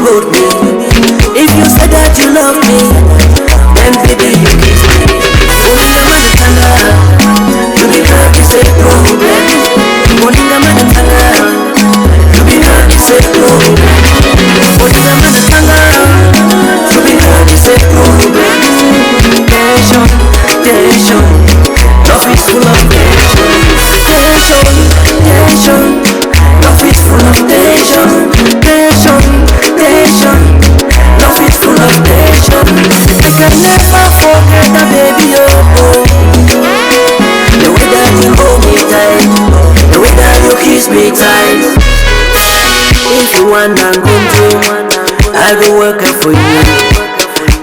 hold me. If you say that you love me, then baby you kiss me. Olinga manatanga, you be not is a problem. Olinga manatanga, you be not is a problem. Olinga manatanga, you be not is a problem. Tension, tension, love is full of tension. Tension, tension, love is full of tension. Tension, tension, love is full of tension. I can never forget that baby, oh. The way that you hold me tight, the way that you kiss me tight. If you want and control, I go work for you.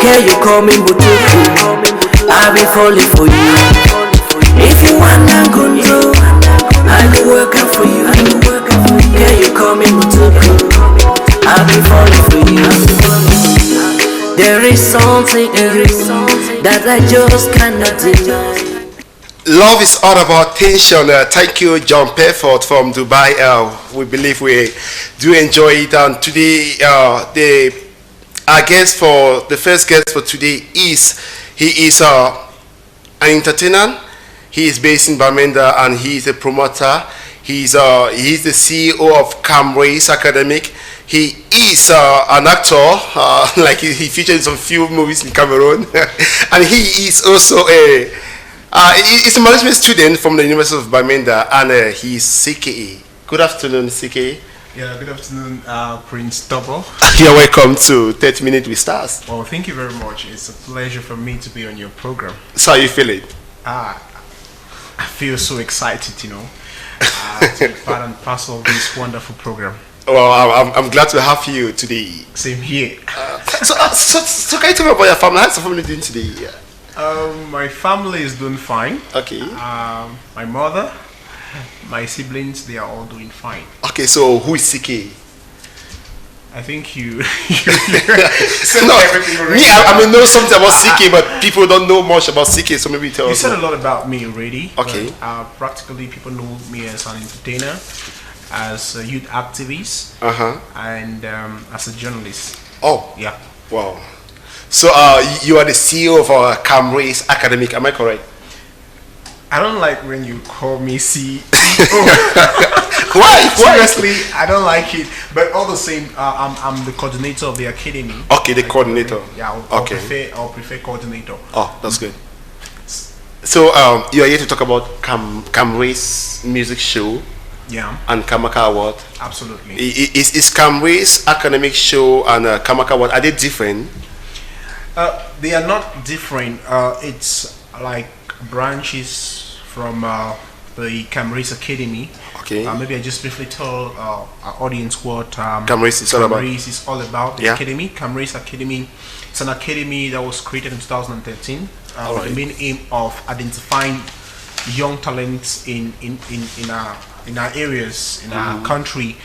Can you call me Butuku? I'll be falling for you. If you want and control, I go work for you. Can you call me Butuku? I'll be falling for you. There is something in you that I just cannot deny. Love is all about tension. Thank you, John Perford from Dubai. We believe we do enjoy it. And today, our guest for the first guest for today is an entertainer. He is based in Bamenda and he is a promoter. He is the CEO of Camush Academic. He is an actor, like he featured in some few movies in Cameroon, and he is also he's a management student from the University of Bamenda, and he is CKE. Good afternoon, CKE. Yeah, good afternoon, Prince Double. You're welcome to 30 Minutes with Stars. Well, thank you very much. It's a pleasure for me to be on your program. So how you feeling? I feel so excited, to be part and parcel of this wonderful program. Well, I'm glad to have you today. Same here. So can you tell me about your family? How's your family doing today? My family is doing fine. Okay. My mother, my siblings, they are all doing fine. Okay, so who is CK? I think you so no, me, I mean know something about CK, but people don't know much about CK, so maybe tell us. You said a lot about me already. Okay. But, practically, people know me as an entertainer, as a youth activist, and as a journalist. Oh. Yeah. Wow. So you are the CEO of our Camush Academic, am I correct? I don't like when you call me CEO. Why? Seriously, I don't like it. But all the same, I'm the coordinator of the academy. Okay, the coordinator. Yeah, I'll prefer coordinator. Oh, that's good. So you are here to talk about Camush music show. Yeah. And CAMACA Award. Absolutely. Is Camush academic show and CAMACA Award, are they different? They are not different. It's like branches from the Camush Academy. Okay. Maybe I just briefly tell our audience what Camush is all about. Camush is all about. The academy, Camush Academy. It's an academy that was created in 2013 with the main aim of identifying young talents in our areas, in our country.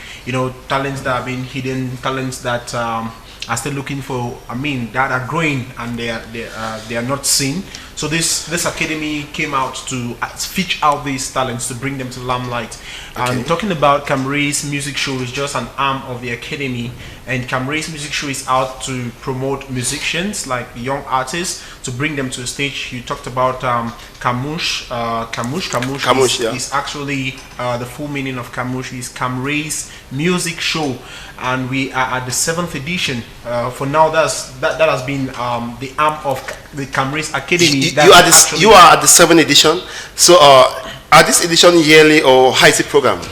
Talents that have been hidden, talents that are still looking for, that are growing and they are not seen. So this academy came out to feature out these talents, to bring them to limelight. Okay. And talking about Camush Music Show is just an arm of the academy, and Camush Music Show is out to promote musicians like young artists, to bring them to a stage. You talked about Camush. Camush is actually the full meaning of Camush is Camush Music Show, and we are at the 7th edition. For now, that has been the arm of the Camush Academy. You are at the 7th edition. So are this edition yearly or how is it program?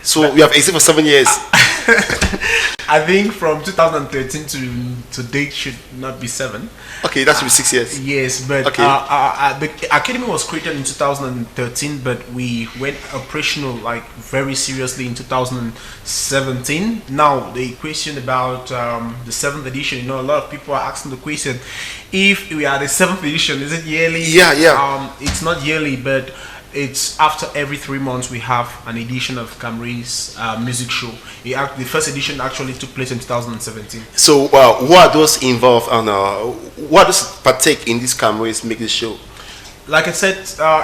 So we have existed for 7 years. I think from 2013 to date should not be 7. Okay, that should be 6 years. Yes, but okay. The academy was created in 2013, but we went operational very seriously in 2017. Now the question about the 7th edition, a lot of people are asking the question: if we are the 7th edition, is it yearly? Yeah. It's not yearly, but it's after every 3 months we have an edition of Camush music show. The first edition actually took place in 2017. So who are those involved and what does partake in this Camush music show? Like I said,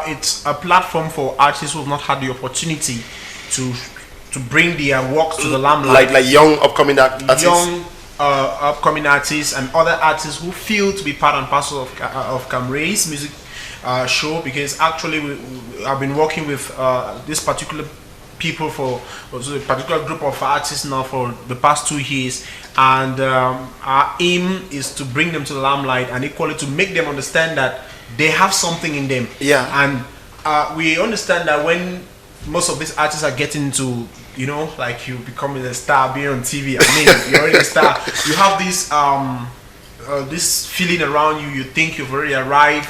it's a platform for artists who have not had the opportunity to bring their works to the limelight. Like young upcoming artists? upcoming artists and other artists who feel to be part and parcel of Camray's music show, because actually I've been working with this particular people for a particular group of artists now for the past 2 years, and our aim is to bring them to the limelight and equally to make them understand that they have something in them. And we understand that when most of these artists are getting to, you know, like you becoming a star, being on TV, I mean, you're already a star, you have this feeling around you, you think you've already arrived.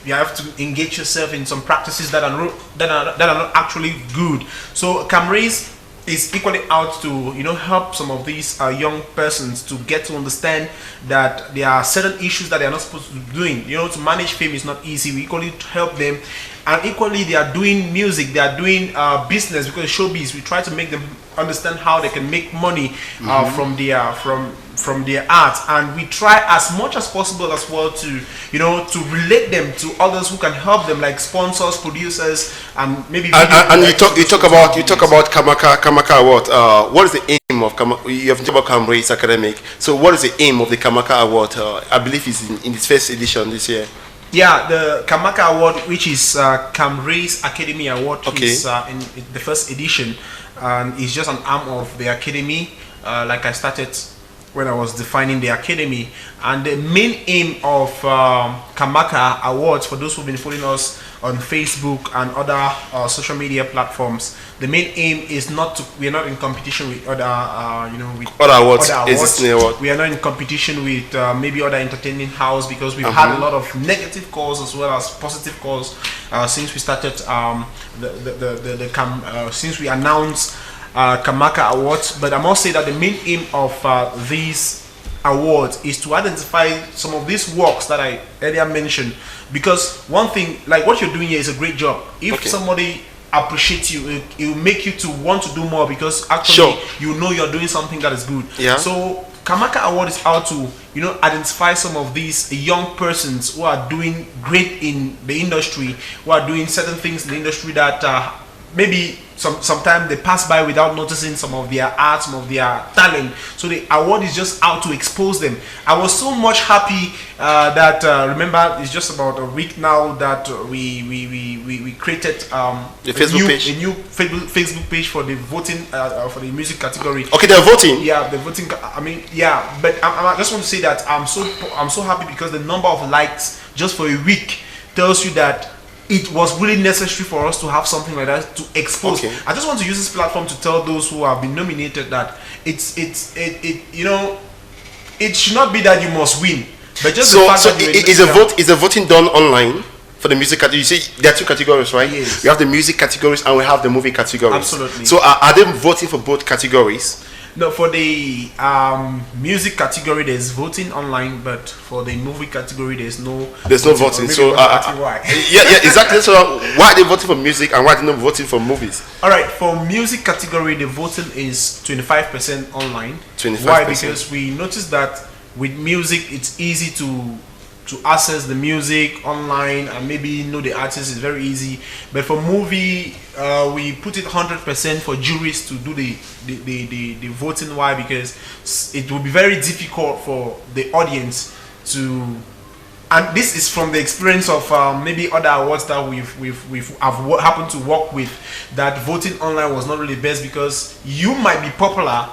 You have to engage yourself in some practices that are not actually good. So Camray's is equally out to, you know, help some of these young persons to get to understand that there are certain issues that they are not supposed to be doing. You know, to manage fame is not easy. We equally help them, and equally they are doing music, they are doing business, because showbiz, we try to make them understand how they can make money from their art, and we try as much as possible as well to, you know, to relate them to others who can help them, like sponsors, producers, and maybe and you talk about CAMACA Award. What is the aim of CAMACA? You have talked about Camray's academic, so what is the aim of the CAMACA Award? I believe it's in its first edition this year. Yeah, the CAMACA Award, which is Camray's Academy Award, is in the first edition, and it's just an arm of the academy. Like I started when I was defining the academy, and the main aim of CAMACA Awards, for those who've been following us on Facebook and other social media platforms, the main aim is not to, we are not in competition with other with other awards. We are not in competition with maybe other entertainment house, because we've had a lot of negative calls as well as positive calls since we started since we announced CAMACA Awards. But I must say that the main aim of these awards is to identify some of these works that I earlier mentioned, because one thing, like what you're doing here, is a great job. If somebody appreciates you, it will make you to want to do more, because actually you know you're doing something that is good. So CAMACA Award is out to, you know, identify some of these young persons who are doing great in the industry, who are doing certain things in the industry that maybe sometimes they pass by without noticing some of their art, some of their talent. So the award is just out to expose them. I was so much happy that remember, it's just about a week now that we created a new Facebook page for the voting for the music category. Okay, they're voting. Yeah, the voting. I mean, yeah, but I just want to say that I'm so happy, because the number of likes just for a week tells you that it was really necessary for us to have something like that to expose. I just want to use this platform to tell those who have been nominated that you know, it should not be that you must win, but just the fact that is the voting done online for the music category? You see, there are two categories, right? Yes. We have the music categories and we have the movie categories. Absolutely. So are they voting for both categories? No, for the music category there's voting online, but for the movie category there's no voting. So why? yeah, exactly. So why are they voting for music and why are they not voting for movies? All right, for music category the voting is 25% online. 25%. Why? Because we noticed that with music it's easy to access the music online and maybe know the artist is very easy, but for movie we put it 100% for juries to do the voting. Why? Because it will be very difficult for the audience to, and this is from the experience of maybe other awards that we've happened to work with, that voting online was not really best, because you might be popular,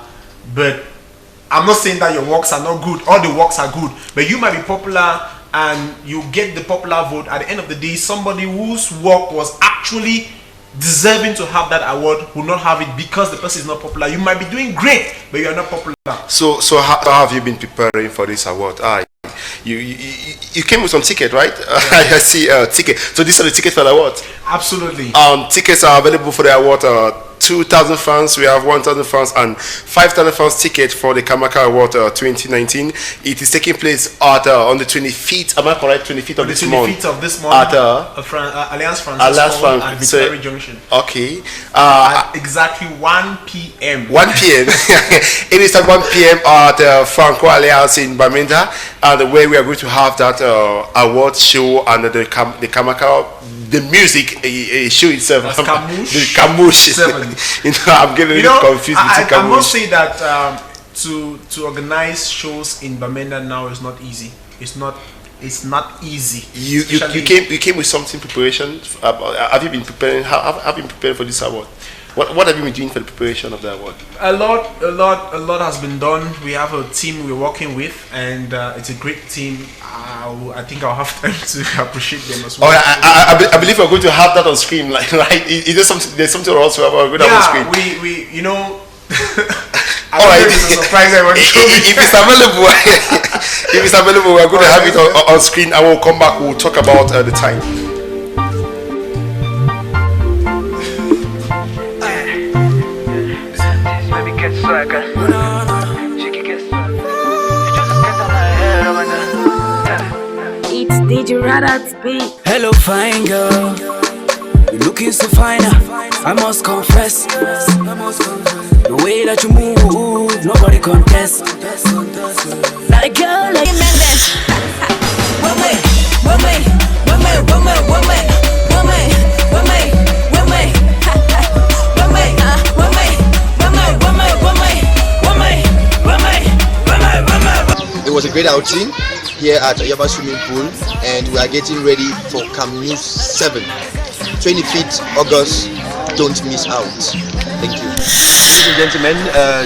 but I'm not saying that your works are not good, all the works are good, but you might be popular and you get the popular vote. At the end of the day, somebody whose work was actually deserving to have that award will not have it because the person is not popular. You might be doing great, but you are not popular. So how have you been preparing for this award? You came with some ticket, right? I see a ticket. So these are the tickets for the award? Absolutely. Tickets are available for the award. 2,000 fans, we have 1,000 fans and 5,000 fans ticket for the CAMACA Award 2019. It is taking place at on the 25th. Am I correct? 25th of this month. 25th of this month at Alliance Francaise at Victory Junction. Okay. At exactly 1 p.m. 1 p.m. It is at 1 p.m. at Franco Alliance in Bamenda, and where we are going to have that award show and the CAMACA. The music show itself. Camush. The Camush. You know, I'm getting confused with Camush. I must say that to organize shows in Bamenda now is not easy. It's not easy. You came with something preparation. Have you been preparing? Have you been preparing for this award? What have you been doing for the preparation of the award? A lot has been done. We have a team we're working with, and it's a great team. I think I'll have time to appreciate them as well. Oh, I believe we're going to have that on screen. Like, right? There's something also about going to have on screen. we you know. All right. Surprise everyone. If it's available, we're going to have it on screen. I will come back. We'll talk about the time. It's DJ Radard's beat. Hello, fine girl. You're looking so fine. I must confess. The way that you move, nobody contest. Like girl, like Mendes. It was a great outing here at Yaba Swimming Pool, and we are getting ready for Camush 7, 25th August. Don't miss out. Thank you. Ladies and gentlemen,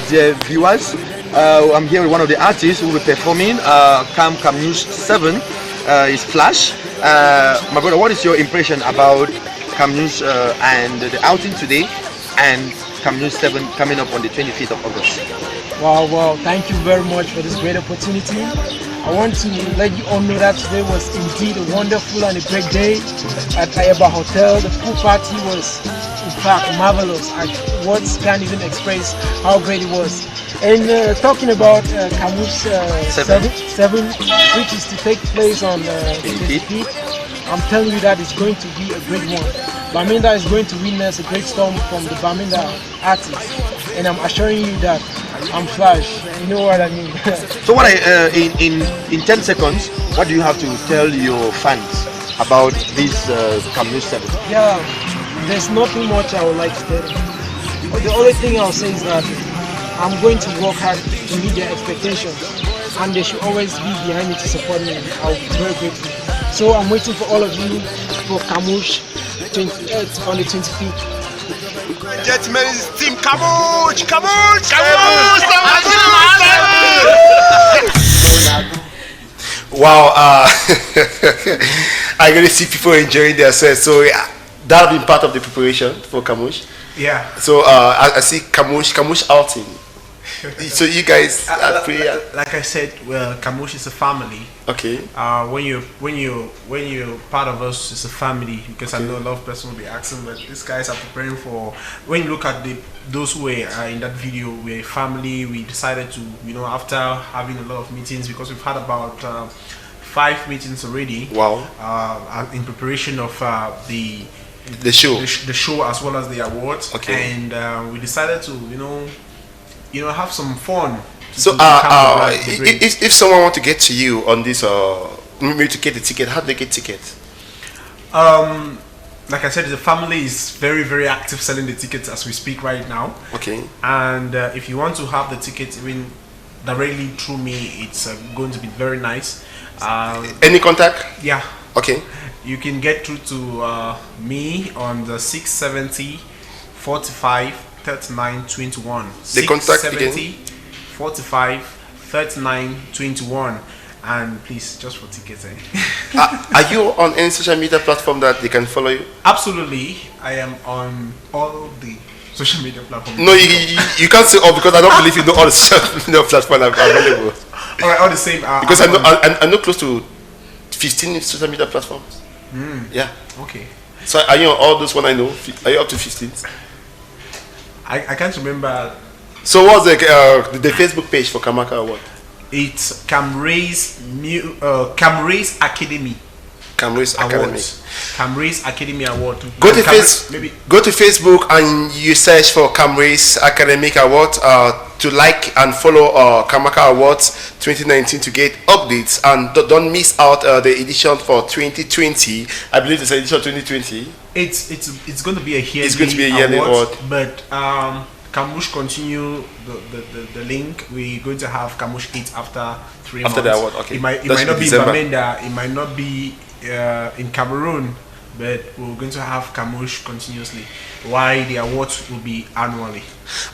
dear viewers, I'm here with one of the artists who will be performing Camush 7 is Flash. My brother, what is your impression about Camush and the outing today and Camush 7 coming up on the 25th of August? Wow, thank you very much for this great opportunity. I want to let you all know that today was indeed a wonderful and a great day at Ayaba Hotel. The pool party was in fact marvelous. Words can't even express how great it was. And talking about Camush 7, which is to take place on the 25th, I'm telling you that it's going to be a great one. Bamenda is going to witness a great storm from the Bamenda artists, and I'm assuring you that I'm Flash. You know what I mean. So what in 10 seconds, what do you have to tell your fans about this Camush 7? Yeah, there's nothing much I would like to tell them. But the only thing I'll say is that I'm going to work hard to meet their expectations, and they should always be behind me to support me. I'll be very grateful. So I'm waiting for all of you for Camush 28th on the 25th. Gentlemen, it's Team Camush! Wow, I really see people enjoying themselves. So that'll be part of the preparation for Camush. Yeah. So I see Camush outing. So you guys are pretty. Like I said, well, Camush is a family. Okay. When you're part of us, it's a family, because I know a lot of people will be asking, but these guys are preparing for. When you look at those who were in that video, we're a family. We decided to, after having a lot of meetings, because we've had about 5 meetings already. Wow. In preparation of the show as well as the awards. Okay. And we decided to, have some fun. So, if someone want to get to you on this, maybe to get the ticket, how do they get tickets? Like I said, the family is very, very active selling the tickets as we speak right now. Okay. And if you want to have the tickets even directly through me, it's going to be very nice. Any contact? Yeah. Okay. You can get through to me on the 670 45 39 21. The contact again? 45 39 21. And please, just for tickets. Are you on any social media platform that they can follow you? Absolutely. I am on all the social media platforms. No, you can't say all, because I don't believe you know all the social media platforms available. All right, all the same. Because I know close to 15 social media platforms. Yeah. Okay. So are you on all those one I know? Are you up to 15? I can't remember. So what's the Facebook page for CAMACA Award? It's Camrace Academy. Camrace Academy. Camrace Academy Award. Go to Facebook and you search for Camrace Academic Award to like and follow CAMACA Awards 2019 to get updates, and don't miss out the edition for 2020. I believe it's edition 2020. It's going to be a yearly. It's going to be a yearly award. But Camush continue the link. We're going to have Camush 8 after 3 months. After that, what? Okay. It might not be in Bamenda. It might not be in Cameroon, but we're going to have Camush continuously. Why the awards will be annually.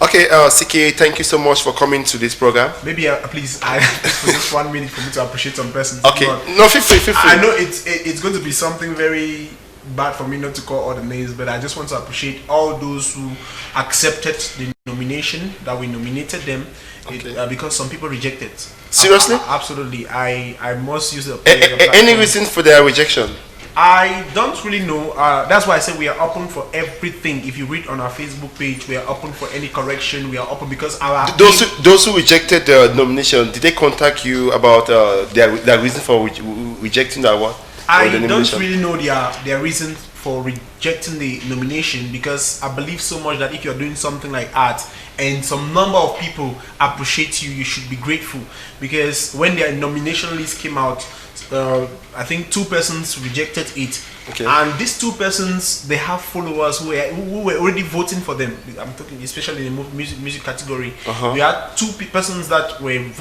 Okay, CK, thank you so much for coming to this program. Maybe please, for just 1 minute for me to appreciate some persons. Okay, no, feel free. I know it's going to be something very bad for me not to call all the names, but I just want to appreciate all those who accepted the nomination, that we nominated them. Okay. Because some people rejected. Seriously? Absolutely. I must use the any reason for their rejection? I don't really know. That's why I say we are open for everything. If you read on our Facebook page, we are open for any correction. We are open because those who rejected the nomination, did they contact you about their reason for rejecting the award? I don't really know their reason for rejecting the nomination, because I believe so much that if you're doing something like art and some number of people appreciate you, you should be grateful. Because when their nomination list came out, I think 2 persons rejected it. Okay. And these 2 persons, they have followers who were already voting for them. I'm talking especially in the music category. We had 2 persons that were, and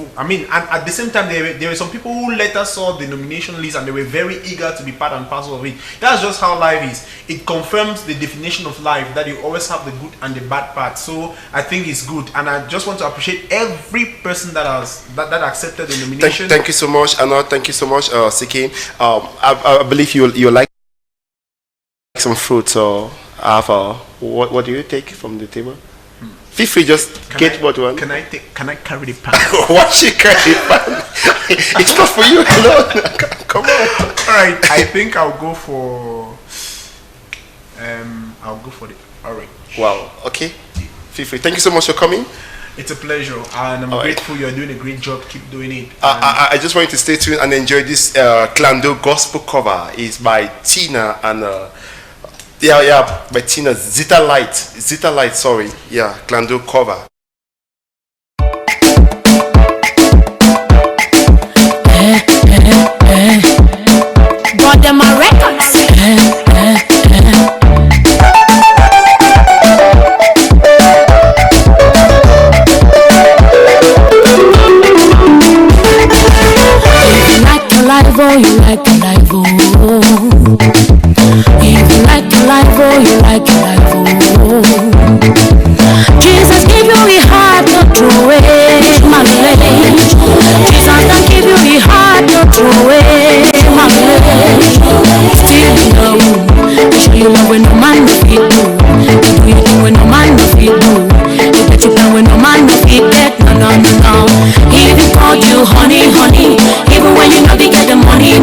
at the same time, there were some people who later saw the nomination list and they were very eager to be part and parcel of it. That's just how life is. It confirms the definition of life, that you always have the good and the bad part. So I think it's good, and I just want to appreciate every person that accepted the nomination. Thank you so much, Anna. Thank you so much, CK. I believe you like some fruits or have what do you take from the table? Feel free, just get what one. Can I carry the pan? Why should carry the pan? It's not for you alone. Come on. All right, I think I'll go for the orange. Wow. Okay. Feel free. Thank you so much for coming. It's a pleasure, and I'm grateful. You're doing a great job. Keep doing it. I just want you to stay tuned and enjoy this Clando gospel cover. It's by Tina and by Tina Zita Light, sorry. Yeah, Clando cover. Got them my records. Oh, you like the life, oh. If you like the life, oh, you like the life, oh. Jesus gave you a heart, not throw away, my lady. Jesus don't give you a heart, not throw away, my lady. Still in the womb, show you love when no man no fit do. You do your thing when no man no fit do. You get your plan when no man no fit get. No. He even called you honey, even when you know they get the money.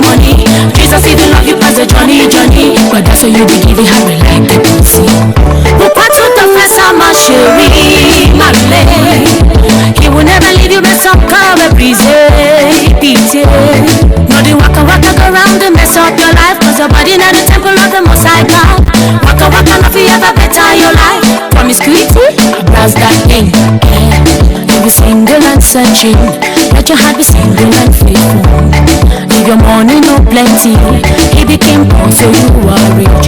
Jesus even love you as a Johnny, but that's why you be giving her like the pussy. Who part to the first of my chérie, my lady. He will never leave you mess up, cover, pity. No, they waka go around and mess up your life, cause your body not the temple of the Most High God. Waka, not for you ever better your life. Promiscuity, blast that thing. You be single and searching, let your heart be single and faithful. If your money no plenty, he became poor so you are rich.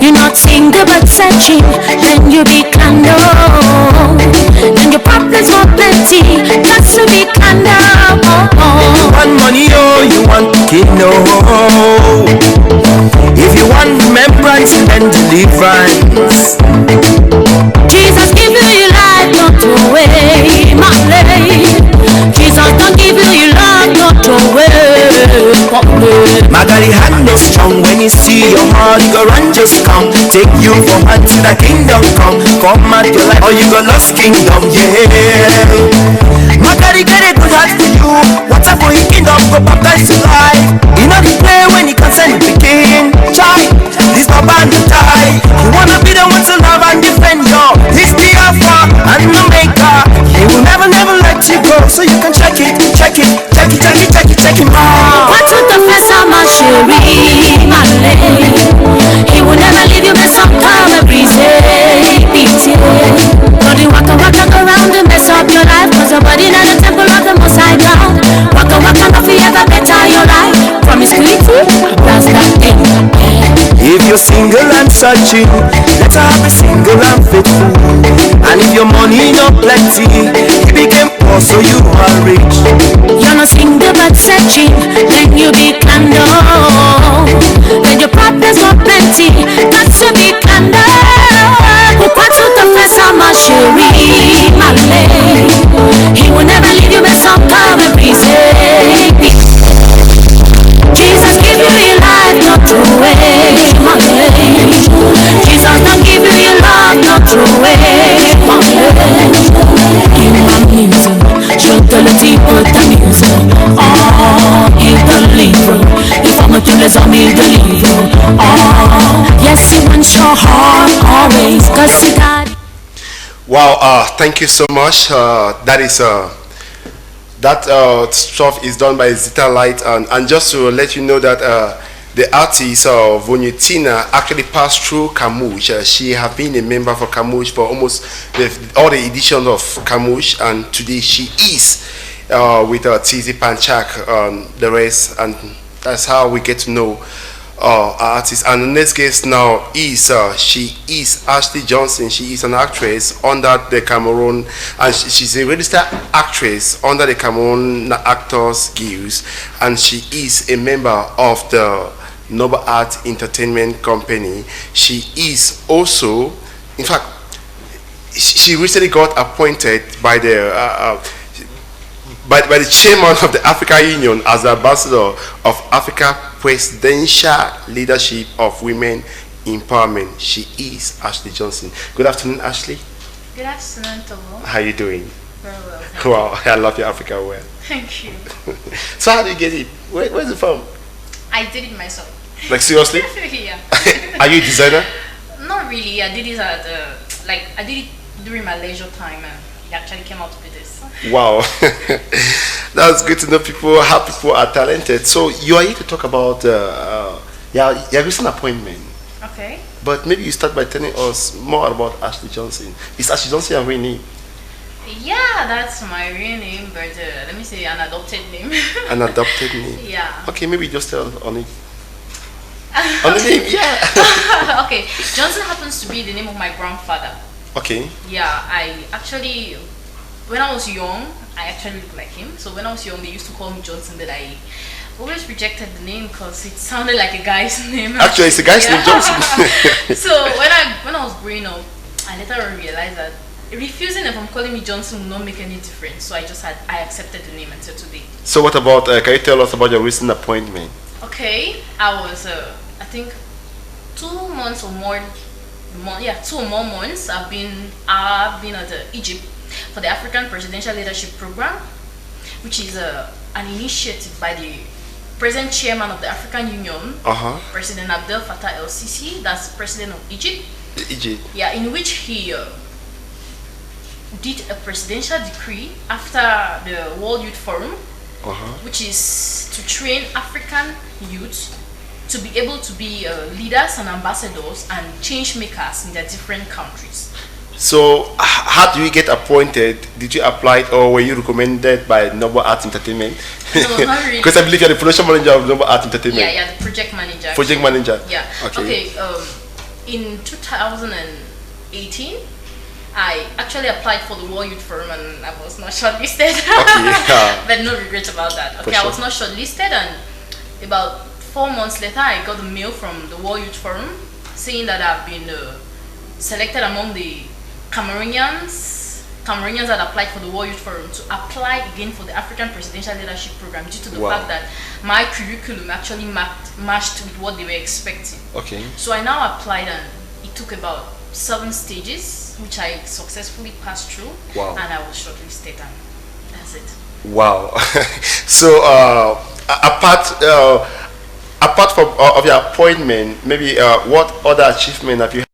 You're not single but searching, then you be Clando. Then your problems more plenty, that's to be Clando. You want money, oh, you want kingdom. If you want remembrance, then deliverance. Jesus give you your life, not away, my lady. Jesus don't give you your love, not away. Magari hand is strong when you see your heart, you go run, just come. Take you from hand to the kingdom come. Come at your life, or you go lost kingdom, yeah. Magari get a good heart for you. Whatever he kingdom go baptize to life. You know the play when he can send the king. Child, this no band to tie. You wanna be the one to love and defend you. He's the Alpha and the Maker. He will never let you go. So you can check it more. What with the first of my chérie, my lady. He will never leave you mess up, come and pity. No, they waka go around and mess up your life, cause your body not the temple of the Most High God. Waka, not for you ever better your life. Promiscuity, that's that thing. If you're single and searching, Better be single and faithful. And if your money not plenty, you became poor so you are rich. You're not single but searching, then you be candle. Then your partners got plenty, that's to be candle. What to the face of my chérie, my lady. He will never leave you with some time and peace. Jesus give you your life, not throw away, my lady. Jesus don't give you your love, not throw away, my lady. In my music, je te le dis pour ta musique. Oh, il te livre, il forme tous les amis de livre. Oh, yes, he wants your heart always, cause he got. Wow, thank you so much. That stuff is done by Zita Light, and just to let you know that the artist Vonutina actually passed through Camush. She has been a member for Camush for almost all the editions of Camush, and today she is with TZ Panchak, the rest, and that's how we get to know our artist. And the next guest now is she is Ashley Johnson. She is an actress under the Cameroon, and she's a registered actress under the Cameroon Actors Guild, and she is a member of the Noble Art Entertainment Company. She is also, in fact, she recently got appointed by the by the chairman of the African Union as the ambassador of Africa Presidential Leadership of Women Empowerment. She is Ashley Johnson. Good afternoon, Ashley. Good afternoon, Tomo. How are you doing? Very well. Wow, I love your Africa wear. Thank you. So how do you get it? Where's it from? I did it myself. Like seriously? Yeah. Are you a designer? Not really. I did it I did it during my leisure time, and it actually came out to be this. Wow. That's good to know how people are talented. So you are here to talk about your recent appointment. Okay. But maybe you start by telling us more about Ashley Johnson. Is Ashley Johnson your real name? Yeah, that's my real name, but let me say an adopted name. An adopted name? Yeah. Okay, maybe just tell on it. On the name, yeah. Okay, Johnson happens to be the name of my grandfather. Okay. Yeah, I actually, when I was young, I actually looked like him. So when I was young, they used to call me Johnson, but I always rejected the name because it sounded like a guy's name. Actually, it's a guy's name, Johnson. So when I was growing up, I later on realized that refusing them from calling me Johnson would not make any difference. So I accepted the name until today. So what about, can you tell us about your recent appointment? Okay, I was, I think 2 months or more, 2 or more months I've been at Egypt for the African Presidential Leadership Program, which is an initiative by the present chairman of the African Union, President Abdel Fattah el-Sisi, that's president of Egypt. Egypt. Yeah, in which he did a presidential decree after the World Youth Forum, which is to train African youth to be able to be leaders and ambassadors and change makers in their different countries. So how do you get appointed? Did you apply it, or were you recommended by Noble Art Entertainment? No, not really. Because I believe you're the production manager of Noble Art Entertainment. Yeah, the project manager. Project manager. Yeah. Okay. In 2018, I actually applied for the World Youth Forum and I was not shortlisted. Okay. But no regret about that. Okay, I was not shortlisted, and about 4 months later, I got a mail from the World Youth Forum saying that I've been selected among the Cameroonians that applied for the World Youth Forum to apply again for the African Presidential Leadership Program due to the fact that my curriculum actually matched with what they were expecting. Okay. So I now applied, and it took about 7 stages, which I successfully passed through. Wow. And I was shortlisted, and that's it. Wow. So apart from of your appointment, maybe what other achievement have you?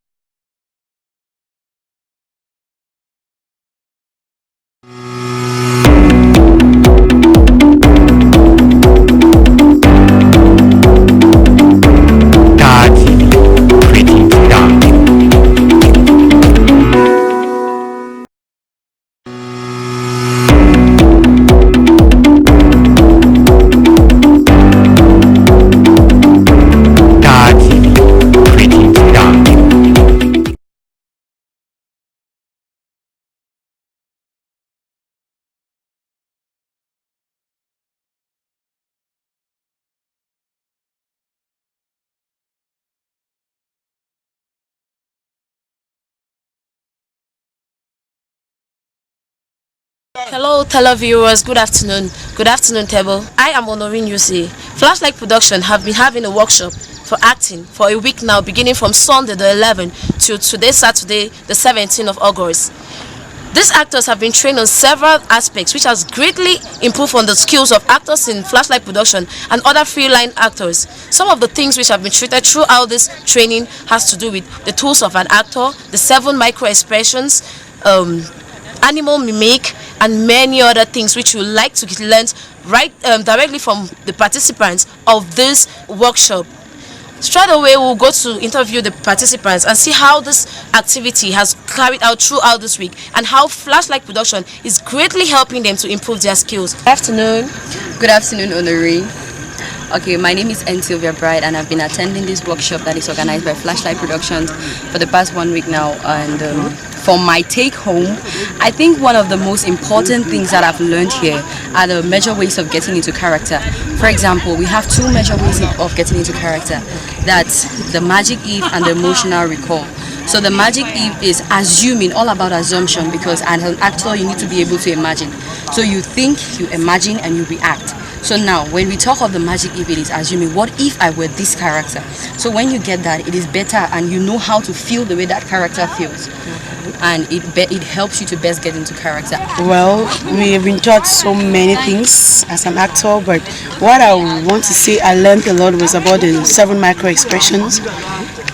Hello televiewers, good afternoon. Good afternoon, Tebo. I am Honorine Yusi. Flashlight Production have been having a workshop for acting for a week now, beginning from Sunday the 11th to today, Saturday the 17th of August. These actors have been trained on several aspects which has greatly improved on the skills of actors in Flashlight Production and other freelance actors. Some of the things which have been treated throughout this training has to do with the tools of an actor, the 7 micro expressions, animal mimic, and many other things which you like to learn right directly from the participants of this workshop. Straight away we'll go to interview the participants and see how this activity has carried out throughout this week and how Flashlight Production is greatly helping them to improve their skills. Good afternoon. Good afternoon, Honorine. Okay, my name is Sylvia Bride and I've been attending this workshop that is organized by Flashlight Productions for the past 1 week now. And for my take home, I think one of the most important things that I've learned here are the major ways of getting into character. For example, we have 2 major ways of getting into character. That's the magic if and the emotional recall. So the magic if is assuming, all about assumption, because as an actor you need to be able to imagine. So you think, you imagine, and you react. So now when we talk of the magic if, it is assuming, what if I were this character? So when you get that, it is better and you know how to feel the way that character feels. And it helps you to best get into character. Well, we have been taught so many things as an actor, but what I want to say I learned a lot was about the 7 micro expressions.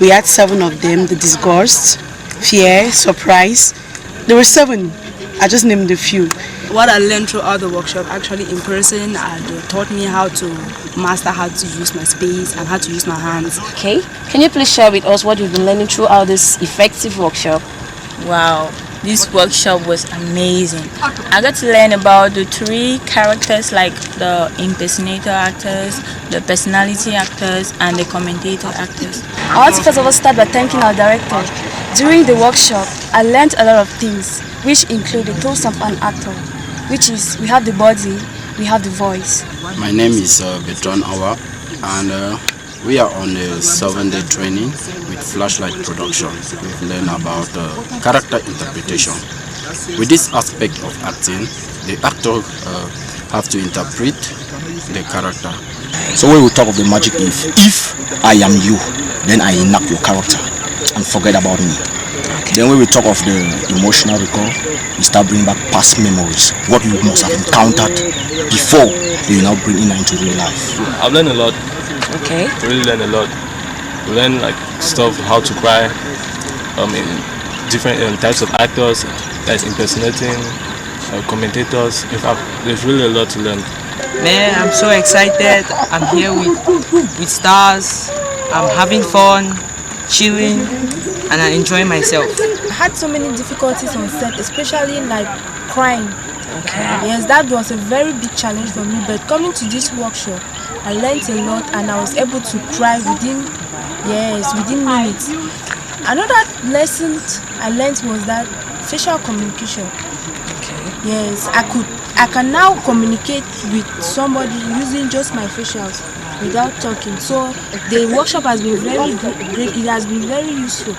We had 7 of them: the disgust, fear, surprise. There were 7. I just named a few. What I learned throughout the workshop, actually in person, taught me how to master how to use my space and how to use my hands. Okay, can you please share with us what you've been learning throughout this effective workshop? Wow, this workshop was amazing. I got to learn about the 3 characters, like the impersonator actors, the personality actors, and the commentator actors. I want to first of all start by thanking our director. During the workshop, I learned a lot of things, which include the tools of an actor, which is we have the body, we have the voice. My name is Bertrand Awa, and we are on a 7-day training with Flashlight Production. We've learned about character interpretation. With this aspect of acting, the actor have to interpret the character. So when we talk of the magic if I am you, then I enact your character and forget about me. Then when we talk of the emotional recall, we start bringing back past memories, what you must have encountered before you now bring it into real life. I've learned a lot. Okay. Really learn a lot. We learn like stuff, how to cry, in different types of actors, that's impersonating, commentators. In fact, there's really a lot to learn. Man, I'm so excited. I'm here with stars. I'm having fun, chilling, and I enjoy myself. I had so many difficulties on set, especially like crying. Okay. Yes, that was a very big challenge for me, but coming to this workshop, I learned a lot and I was able to cry within minutes. Another lesson I learned was that facial communication. Okay. Yes, I can now communicate with somebody using just my facials without talking. So the workshop has been very great. It has been very useful.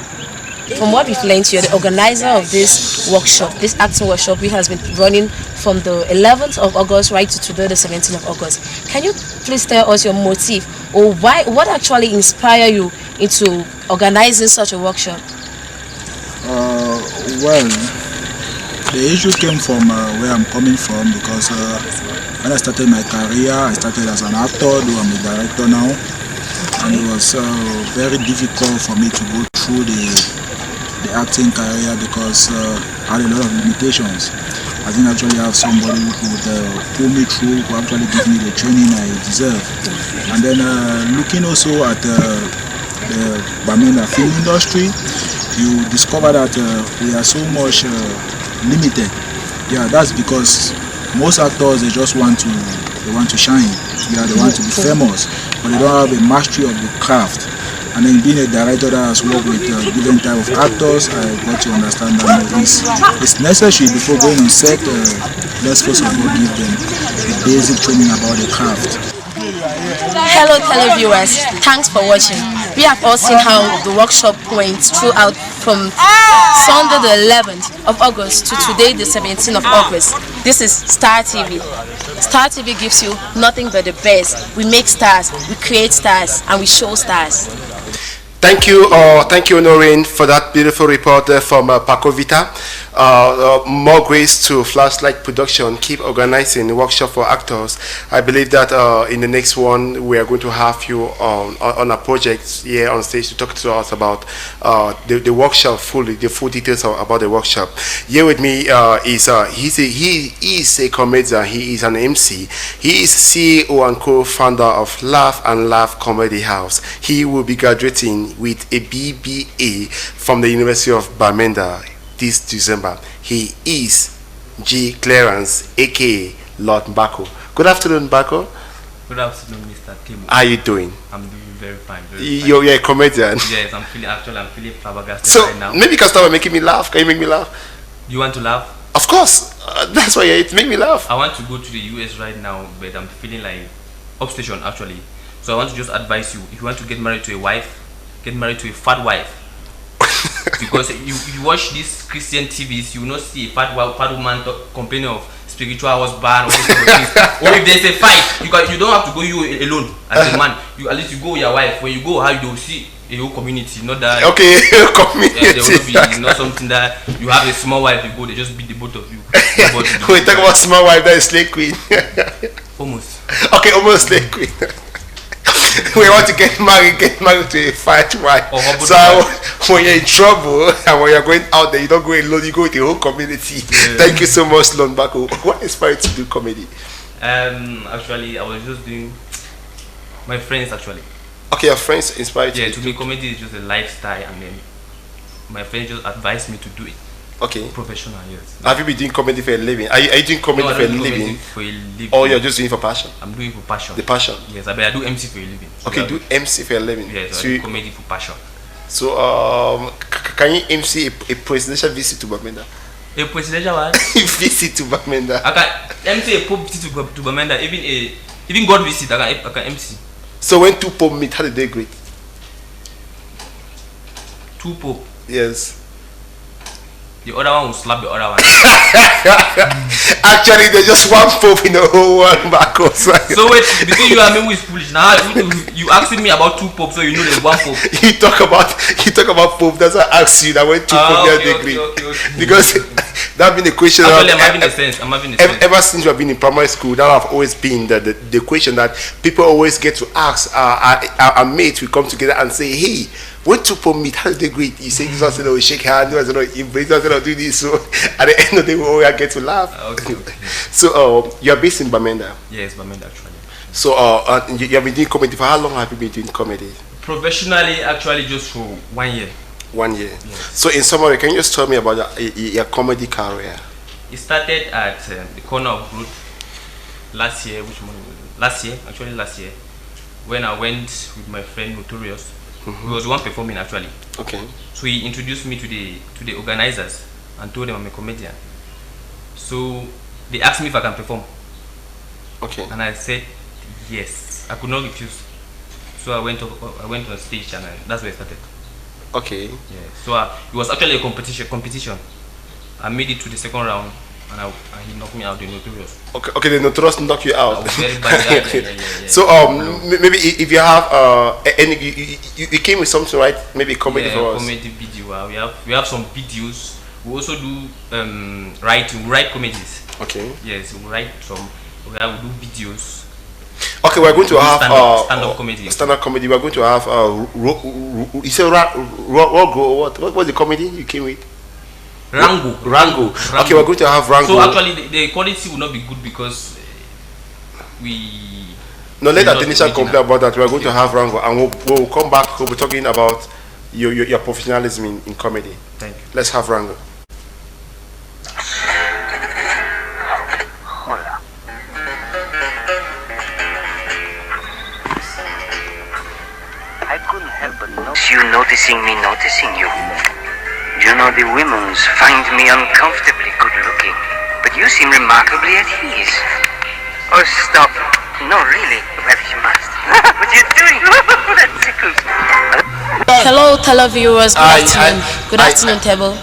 From what we've learned, you're the organizer of this workshop, this acting workshop, which has been running from the 11th of August right to today, the 17th of August. Can you please tell us your motive or what actually inspired you into organizing such a workshop? Well, the issue came from where I'm coming from, because when I started my career, I started as an actor, though I'm a director now, and it was very difficult for me to go through the acting career because I had a lot of limitations. I didn't actually have somebody who could pull me through, who actually give me the training I deserve. And then looking also at the film industry, you discover that we are so much limited. Yeah, that's because most actors, they just want to shine. Yeah, they want to be famous, but they don't have a mastery of the craft. And then being a director that has worked with different type of actors, I got to understand that it's necessary before going on set. Let's first of all give them the basic training about the craft. Hello televiewers, thanks for watching. We have all seen how the workshop went throughout from Sunday the 11th of August to today the 17th of August. This is Star TV. Star TV gives you nothing but the best. We make stars, we create stars, and we show stars. Thank you, Noreen, for that beautiful report from Paco Vita. More grace to Flashlight Production. Keep organizing the workshop for actors. I believe that in the next one we are going to have you on a project here on stage to talk to us about the workshop fully, the full details about the workshop. Here with me he is a comedian. He is an MC. He is CEO and co-founder of Laugh and Laugh Comedy House. He will be graduating with a BBA from the University of Bamenda this December. He is G. Clarence, aka Lord Mbaco. Good afternoon, Mbaco. Good afternoon, Mr. Timo. How are you doing? I'm doing very fine. You're a comedian. Yes, I'm feeling flabbergasted So right now. maybe you can start by making me laugh. Can you make me laugh? You want to laugh? Of course. That's why it make me laugh. I want to go to the US right now, but I'm feeling like obsession actually. So I want to just advise you: if you want to get married to a wife, get married to a fat wife. Because you watch these Christian TVs, you will not see a fat woman complaining of spiritual husband or if there's a fight, you don't have to go you alone as a man. You at least you go with your wife. When you go, how you will see a whole community, not that community. There will be not something that you have a small wife, you go, they just beat the both of you. We talk about small wife, that is slave queen. Almost. Okay, almost slave queen. We want to get married to a fat wife. So when you're in trouble and when you're going out there, you don't go alone, you go with the whole community. Yeah. Thank you so much, Lon Mbaco. What inspired you to do comedy? Actually, I was just doing my friends actually. Okay, your friends inspired you? Yeah, to me comedy is just a lifestyle, and then my friends just advised me to do it. Okay. Professional, yes. Have you been doing comedy for a living? Are you doing comedy for a living? Or you're just doing it for passion? I'm doing it for passion. The passion? Yes, but I do MC for a living. So okay, do MC for a living? Yes, so I do comedy for passion. So, can you MC a presidential visit to Bamenda? A presidential what? Visit to Bamenda. I can MC a Pope visit to Bamenda, even God visit, I can MC. So when two Pope meet, how did they greet? Two Pope? Yes. The other one will slap the other one. Actually, there's just one Pope in the whole world, Mbaco. So wait, between you and me, who is foolish? Now you asking me about two Popes, so you know there's one Pope. you talk about Pope. That's why I asked you that when two Pope they agree. Because that's been the question. Actually, I'm having a sense. Ever since we've been in primary school, that have always been the question that people always get to ask. Our mates will come together and say, "Hey, when two Pope meet, how do they greet?" You say, "This one will shake hands, this one will embrace, this one will do this." So at the end of the day, we all get to laugh. Okay. So you're based in Bamenda. Yes, Bamenda actually. So you have been doing comedy for how long? Have you been doing comedy? Professionally, actually, just for 1 year. 1 year. Yes. So in summary, can you just tell me about your comedy career? It started at the corner of Road last year. Which month was it? Last year, when I went with my friend Notorious. He was the one performing actually. Okay. So he introduced me to the organizers and told them I'm a comedian. So they asked me if I can perform. Okay. And I said yes. I could not refuse. So I went on stage and that's where I started. Okay. Yeah. So it was actually a competition. I made it to the second round and he knocked me out, the Notorious. Okay, the Notorious knocked you out. I was very bad. Yeah. So maybe if you have any, you came with something, right? Maybe comedy for us. Comedy video. We have some videos. We also do writing. We write comedies. Okay. Yes, we write some. We do videos. Okay, we're going to have stand-up comedy. Stand-up comedy. We're going to have you say what's the comedy you came with? Rango. Okay, we're going to have Rango. So actually, the quality will not be good because we. No, let Atenisha complain about that. We're going to have Rango, and we'll come back. We'll be talking about your professionalism in comedy. Thank you. Let's have Rango. I couldn't help but notice you noticing me noticing you. You know, the women's find me uncomfortably good looking, but you seem remarkably at ease. Oh, stop. No, really. Well, you must. What are you doing? That's circles. Hello, televiewers. Good afternoon, Tebo.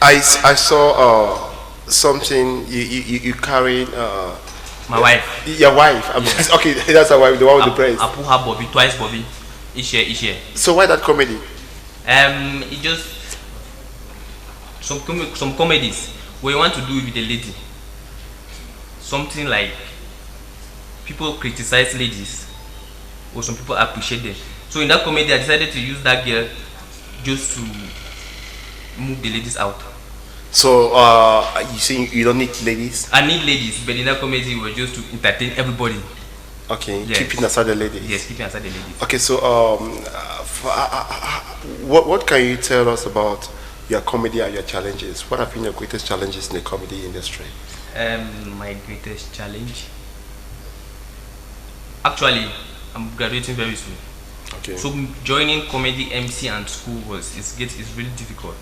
I saw something you carried. My wife. Your wife. Yes. Okay, that's her wife, the one with the breast. I put her Bobby twice, Bobby. Each year. So why that comedy? It just some comedies where you want to do it with a lady. Something like people criticize ladies, or some people appreciate them. So in that comedy, I decided to use that girl just to move the ladies out. So you saying you don't need ladies? I need ladies, but in that comedy, it was just to entertain everybody. Okay, yes. Keeping aside the ladies. Yes, keeping aside the ladies. Okay, so what can you tell us about your comedy and your challenges? What have been your greatest challenges in the comedy industry? My greatest challenge. Actually, I'm graduating very soon. Okay. So joining comedy MC and school is really difficult.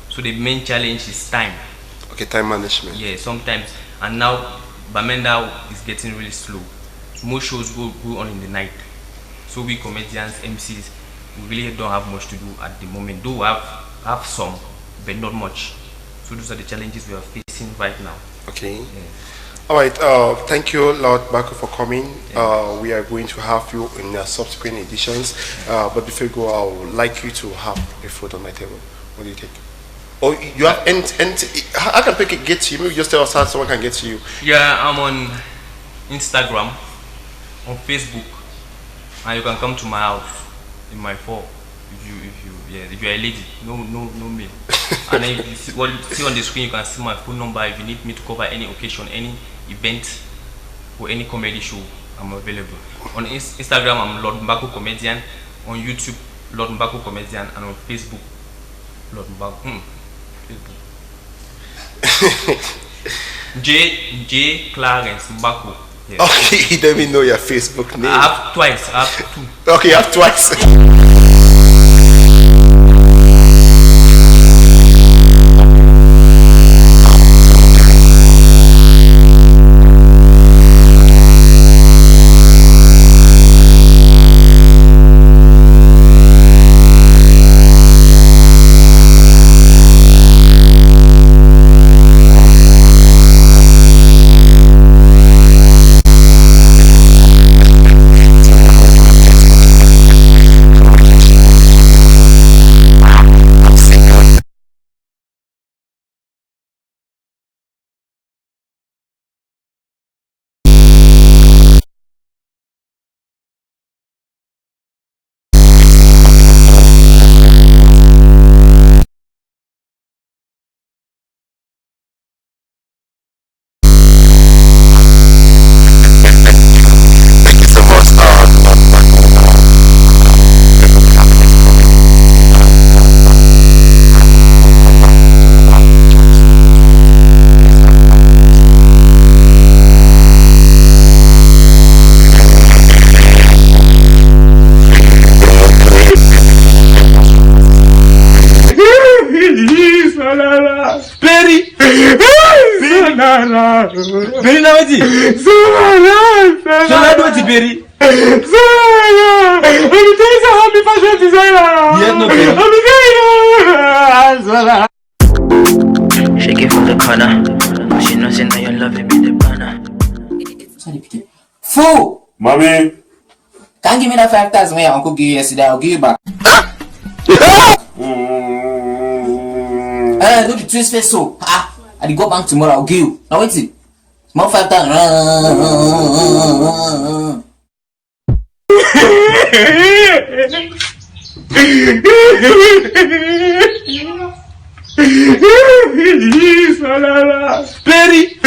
So the main challenge is time. Okay, time management. Yeah, sometimes. And now Bamenda is getting really slow. So most shows go on in the night. So we comedians, MCs, we really don't have much to do at the moment. Though we have some, but not much. So those are the challenges we are facing right now. Okay. Yeah. All right. Thank you, Lord Mbaco, for coming. We are going to have you in subsequent editions. But before you go, I would like you to have a food on my table. What do you think? Oh, you have and how can people get to you? Maybe just tell us how someone can get to you. Yeah, I'm on Instagram, on Facebook, and you can come to my house in my phone if you are a lady, no male. And then if you see, what you see on the screen, you can see my phone number. If you need me to cover any occasion, any event, or any comedy show, I'm available. On Instagram, I'm Lord Mbaco Comedian. On YouTube, Lord Mbaco Comedian, and on Facebook, Lord Mbaco. J Clarence Mbaco. Yes. Okay, you don't even know your Facebook name. I have twice. I have two. Okay, you have twice. Beri nama ji? Sola dua ji Beri. Shake it from the corner. She knows you know you love me the banner. Fool! Mommy! Can't give me that 5,000 when your uncle gave you yesterday, I'll give you back. Do the twist face so. I go bank tomorrow, I'll give you. Now wait it. More 5,000. Beri!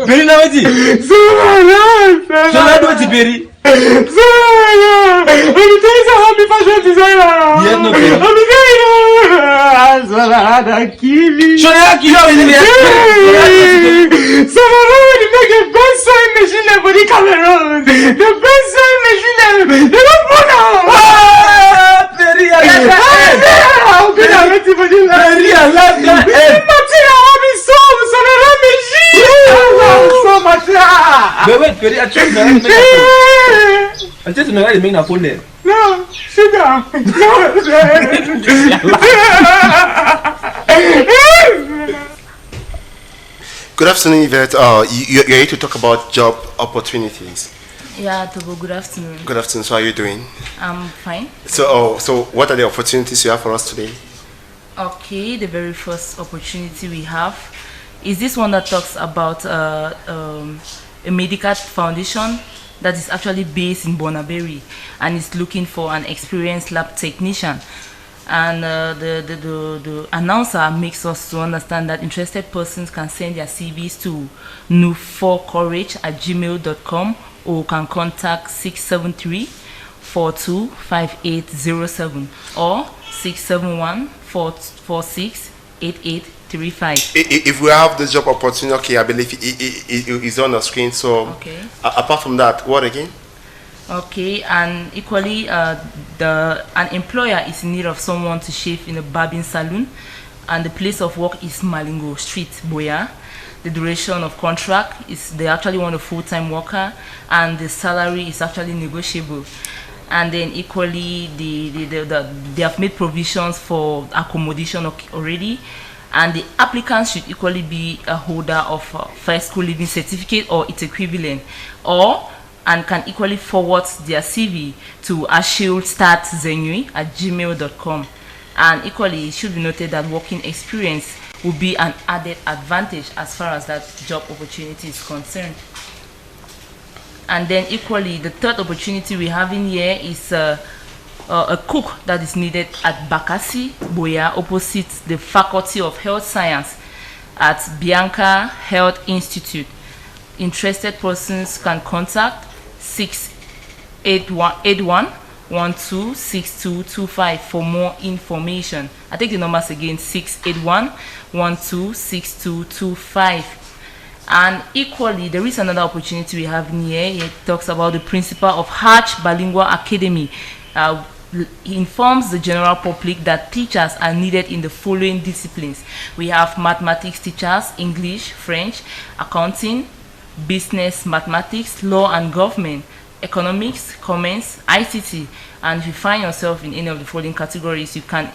Beri nama ji? Sola dua ji Beri. Wait, Beri, I tried to I just know how to make a phone there. No, sit down. Good afternoon, Yvette. You're here to talk about job opportunities. Yeah, Tobo, good afternoon. Good afternoon. So how are you doing? I'm fine. So what are the opportunities you have for us today? Okay, the very first opportunity we have is this one that talks about a medical foundation that is actually based in Bonaberi and is looking for an experienced lab technician. And the announcer makes us to understand that interested persons can send their CVs to nu4courage@gmail.com or can contact 673-425807 or 671-446-8835. If we have the job opportunity, okay, I believe it's on the screen. So okay. Apart from that, what again? Okay, and equally, an employer is in need of someone to shave in a barbing salon, and the place of work is Malingo Street, Boya. The duration of contract is they actually want a full-time worker, and the salary is actually negotiable. And then equally, they have made provisions for accommodation already, and the applicant should equally be a holder of a first school living certificate or its equivalent, and can equally forward their CV to ashildstartzenui@gmail.com. And equally, it should be noted that working experience will be an added advantage as far as that job opportunity is concerned. And then equally, the third opportunity we have in here is a cook that is needed at Bakassi, Boya, opposite the Faculty of Health Science at Bianca Health Institute. Interested persons can contact 681-126225 for more information. I take the numbers again, 681-126225. And equally, there is another opportunity we have in here. It talks about the principal of Hatch Bilingual Academy. He informs the general public that teachers are needed in the following disciplines. We have mathematics teachers, English, French, accounting, business, mathematics, law and government, economics, commerce, ICT. And if you find yourself in any of the following categories, you can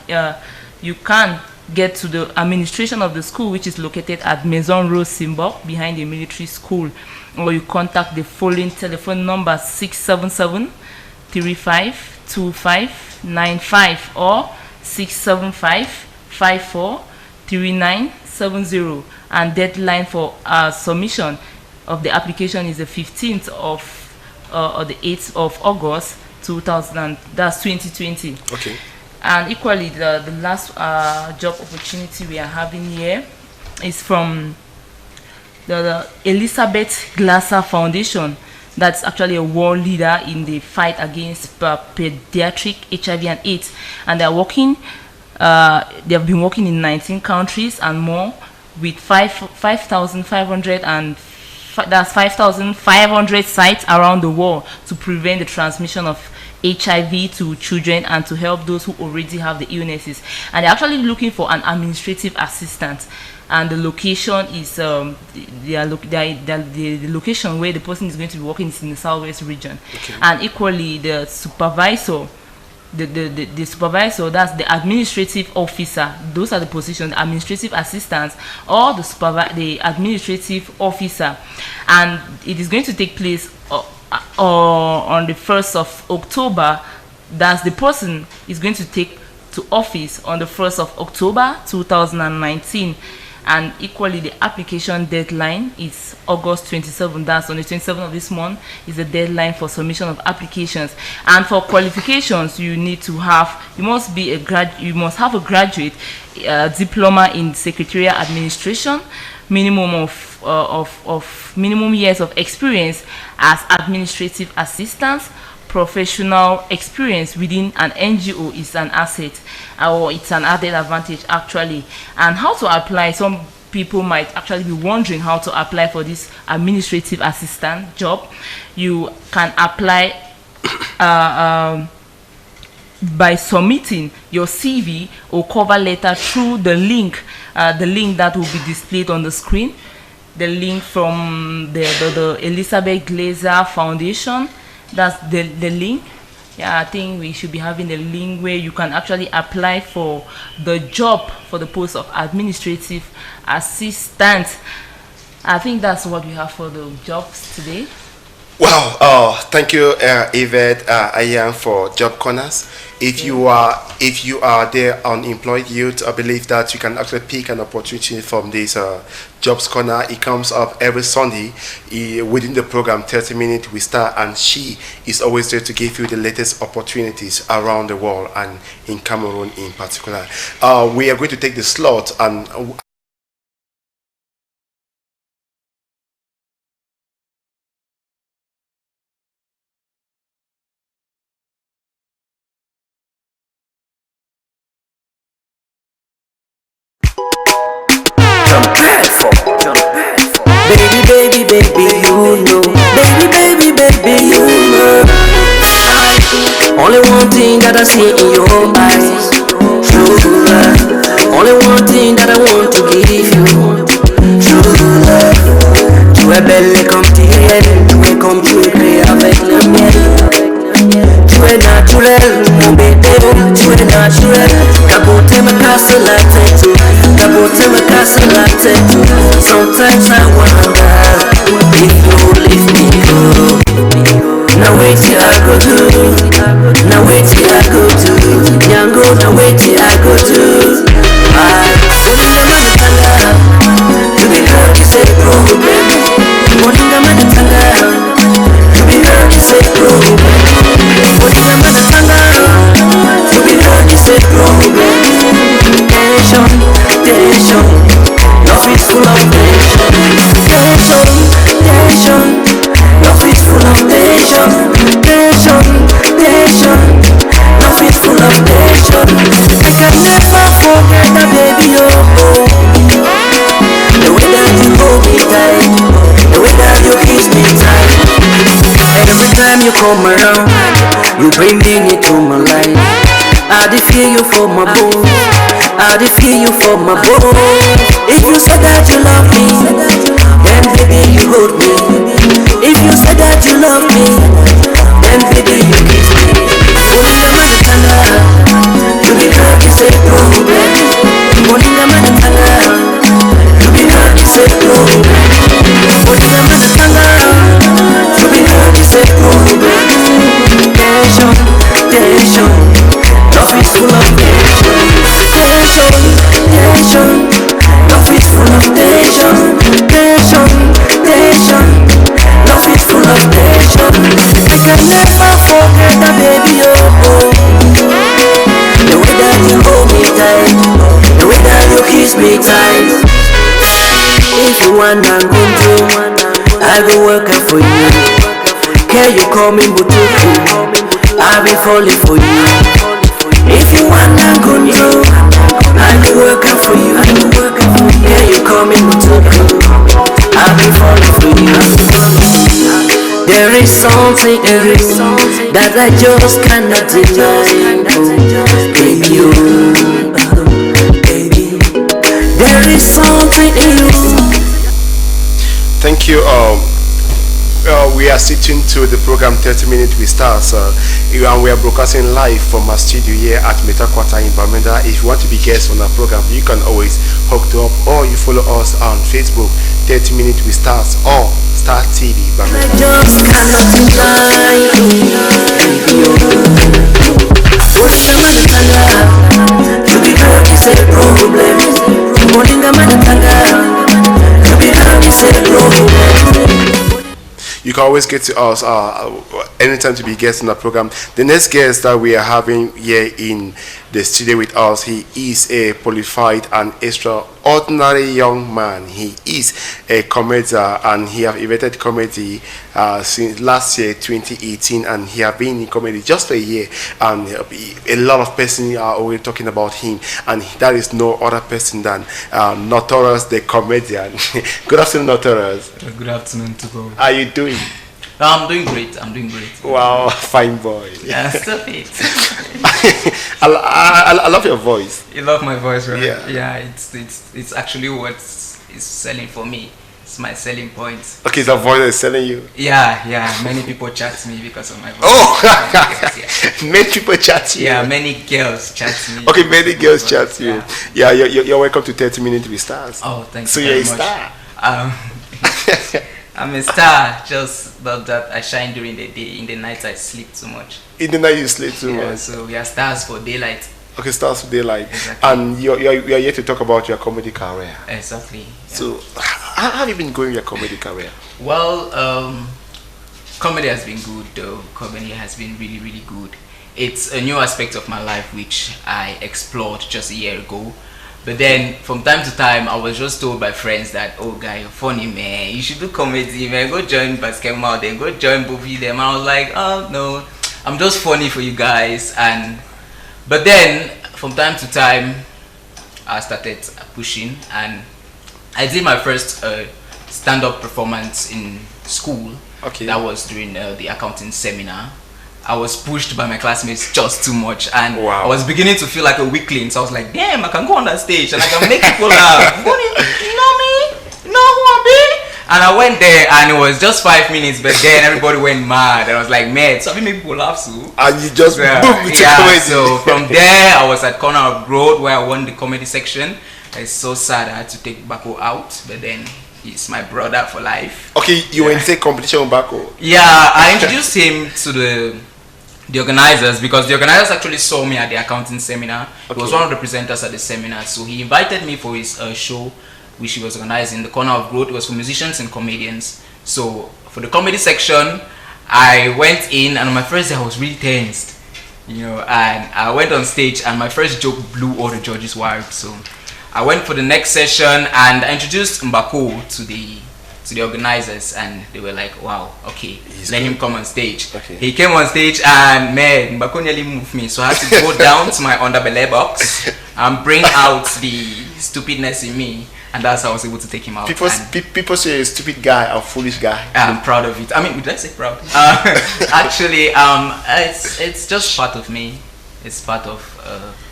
get to the administration of the school, which is located at Maison Rose Simbok behind the military school, or you contact the following telephone numbers: 677-352595 or 675-543970. And deadline for submission of the application is the 15th of or the 8th of August 2020. Okay. And equally, the last job opportunity we are having here is from the Elizabeth Glasser Foundation. That's actually a world leader in the fight against pediatric HIV and AIDS, and they're working. They have been working in 19 countries and more, with 5,500 sites around the world to prevent the transmission of HIV to children and to help those who already have the illnesses. And they're actually looking for an administrative assistant. And the location is the location where the person is going to be working is in the southwest region. Okay. And equally, the supervisor, the supervisor, that's the administrative officer. Those are the positions: administrative assistants or the administrative officer. And it is going to take place on the 1st of October. That's the person is going to take to office on the 1st of October 2019. And equally, the application deadline is August 27th. That's on the 27th of this month is the deadline for submission of applications. And for qualifications, you must have a graduate diploma in secretarial administration, minimum of minimum years of experience as administrative assistants. Professional experience within an NGO is an asset, or it's an added advantage actually. And how to apply? Some people might actually be wondering how to apply for this administrative assistant job. You can apply by submitting your CV or cover letter through the link that will be displayed on the screen. The link from the Elizabeth Glaser Foundation. That's the link. Yeah, I think we should be having the link where you can actually apply for the job for the post of administrative assistant. I think that's what we have for the jobs today. Wow, thank you, Yvette, Anyam, for job corners. If you are there unemployed youth, I believe that you can actually pick an opportunity from this jobs corner. It comes up every Sunday within the program 30 minutes we start, and she is always there to give you the latest opportunities around the world and in Cameroon in particular. We are going to take the slot and baby, you know. Baby, you know. Only one thing that I see in your eyes, true love. Only one thing that I want to give you, true love. Tu es belle comme tu es, comme tu es avec le miel. Tu es naturel, mon bébé, tu es naturel. Ta beauté me casse la tête, ta beauté me casse la tête. Sometimes I wonder if you leave me go. Now wait till I go to, now wait till I go to, Yango, now wait till I go to. Moninga manatanga, you be girl, you say problem. Moninga manatanga, you be girl, you say problem. Moninga manatanga, you be girl, you say problem. Tension, tension, love is full of tension. Tension, tension, love is full of tension. Tension, tension, love is full of tension. I can never forget that baby, oh. The way that you hold me tight, the way that you kiss me tight. Every time you come around, you bring me into my life. I dey feel you for my bones, I dey feel you for my bones. If you say that you love me, then baby you hold me. If you say that you love me, then baby you kiss me. Moninga manatanga, you be girl, you say problem. Moninga manatanga, you be girl, you say problem. Moninga manatanga, you be girl, you say problem. Tension, tension, love is full of tension. Tension, tension, love is full of tension. Tension, tension, love is full of tension. I can never forget that baby, oh. The way that you hold me tight, the way that you kiss me tight. If you want I'm going to, I go work out for you. Can you call me Butuku? I'll be falling for you. If you want I'm going to, I go work out for you. Can you call me Butuku? I'll be falling for you. There is something in you that I just cannot deny, baby, baby. There is something in you. Thank you. We are sitting to the program 30 minutes we start, and we are broadcasting live from our studio here at Metaquata in Bamenda. If you want to be guest on our program, you can always hook up, or you follow us on Facebook 30 minutes we start, or Star TV Bamenda. I just cannot deny. Moninga manatanga, you be girl, you say problem. Moninga manatanga, you be girl, you say problem. You can always get to us anytime to be guest on the program. The next guest that we are having here in the studio with us, he is a qualified and extraordinary young man. He is a comedian, and he have invented comedy since last year 2018, and he have been in comedy just for a year, and a lot of persons are always talking about him, and that is no other person than Notorious the comedian. Good afternoon, Notorious. Good afternoon to both. How are you doing? I'm doing great. I'm doing great. Wow, fine boy. Yeah, stop it. I love your voice. You love my voice, right? Yeah. Yeah, it's actually what is selling for me. It's my selling point. Okay, the voice is selling you. Yeah. Many people chat me because of my voice. Oh, many people chat you. Yeah, many girls chat me. Okay, many girls chat you. Yeah, you're welcome to 30 Minutes with Stars. Oh, thanks. So you're a star. I'm a star. Just that I shine during the day. In the night, I sleep too much. In the night, you sleep too much. So we are stars for daylight. Okay, stars for daylight. Exactly. And you're here to talk about your comedy career. Exactly. Yeah. So, how have you been going your comedy career? Well, comedy has been good though. Comedy has been really, really good. It's a new aspect of my life which I explored just a year ago. But then, from time to time, I was just told by friends that, oh guy, you're funny, man. You should do comedy, man. Go join basketball, then go join Bobby them. I was like, oh no, I'm just funny for you guys. But then, from time to time, I started pushing, and I did my first stand-up performance in school. Okay. That was during the accounting seminar. I was pushed by my classmates just too much, and I was beginning to feel like a weakling. So I was like, damn, I can go on that stage and I can make people laugh. You know me? You know who I be? And I went there, and it was just 5 minutes, but then everybody went mad. And I was like, man, so I make people laugh so. And you just boom with comedy. So from there, I was at Corner of Road where I won the comedy section. It's so sad I had to take Mbaco out, but then he's my brother for life. Okay, you went to competition with Mbaco? Yeah, I introduced him to the organizers because the organizers actually saw me at the accounting seminar. He was one of the presenters at the seminar, so he invited me for his show which he was organizing, the Corner of Growth. It was for musicians and comedians. So for the comedy section, I went in, and on my first day I was really tensed, you know, and I went on stage and my first joke blew all the judges' wild. So I went for the next session and I introduced Mbaco to the organizers, and they were like, wow, okay, let him come on stage. He came on stage, and man, Mbaco nearly moved me, so I had to go down to my underbelly box and bring out the stupidness in me, and that's how I was able to take him out. People say a stupid guy or foolish guy. I'm proud of it. I mean, did I say proud? Actually, it's just part of me. It's part of